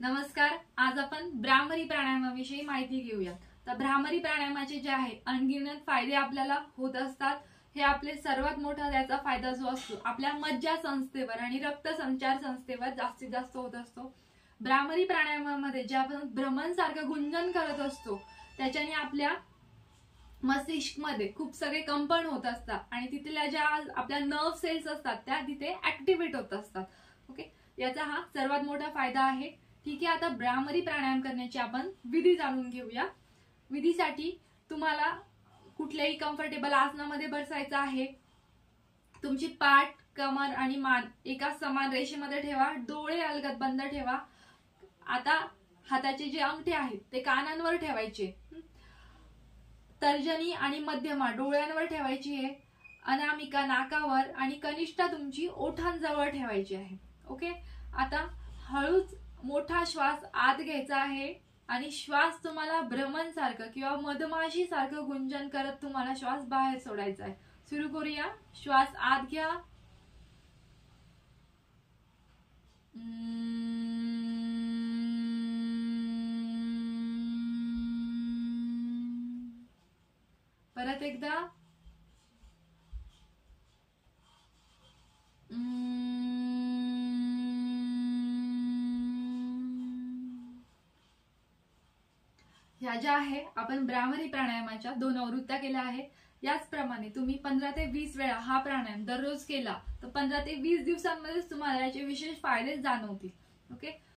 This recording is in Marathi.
नमस्कार. आज आपण भ्रामरी प्राणायामाविषयी माहिती घेऊया. तर भ्रामरी प्राणायामाचे जे आहे अनगिनत फायदे आपल्याला होत असतात. हे आपले सर्वात मोठा त्याचा फायदा जो असतो आपल्या मज्जा संस्थेवर आणि रक्त संचार संस्थेवर जास्तीत जास्त होत असतो. भ्रामरी प्राणायामामध्ये जे आपण भ्रमण सारखं गुंजन करत असतो त्याच्याने आपल्या मस्तिष्क मध्ये खूप सगळे कंपन होत असतात आणि तिथल्या ज्या आपल्या नर्व सेल्स असतात त्या तिथे ऍक्टिव्हेट होत असतात. ओके, याचा हा सर्वात मोठा फायदा आहे. ठीक आहे, आता भ्रामरी प्राणायाम करण्याची आपण विधी जाणून घेऊया. विधीसाठी तुम्हाला कुठल्याही कम्फर्टेबल आसनामध्ये बसायचं आहे. तुमची पाठ, कमर आणि मान एका समान रेषेमध्ये ठेवा. डोळे अलगद बंद ठेवा. आता हाताचे जे अंगठे आहेत ते कानांवर ठेवायचे. तर्जनी आणि मध्यमा डोळ्यांवर ठेवायची आहे. अनामिका नाकावर आणि कनिष्ठा तुमची ओठांजवळ ठेवायची आहे. ओके, आता हळूच मोठा श्वास आत घ्यायचा आहे आणि श्वास तुम्हाला भ्रमण सारखं किंवा मधमाशी सारखं गुंजन करत तुम्हाला श्वास बाहेर सोडायचा आहे. सुरू करूया. श्वास आत घ्या. परत एकदा. ह्या ज्या आहे आपण भ्रामरी प्राणायामाच्या 2 आवृत्त्या केल्या आहेत. याचप्रमाणे तुम्ही 15 ते 20 वेळा हा प्राणायाम दररोज केला तर 15 ते 20 दिवसांमध्येच तुम्हाला याचे विशेष फायदे जाणवतील. ओके.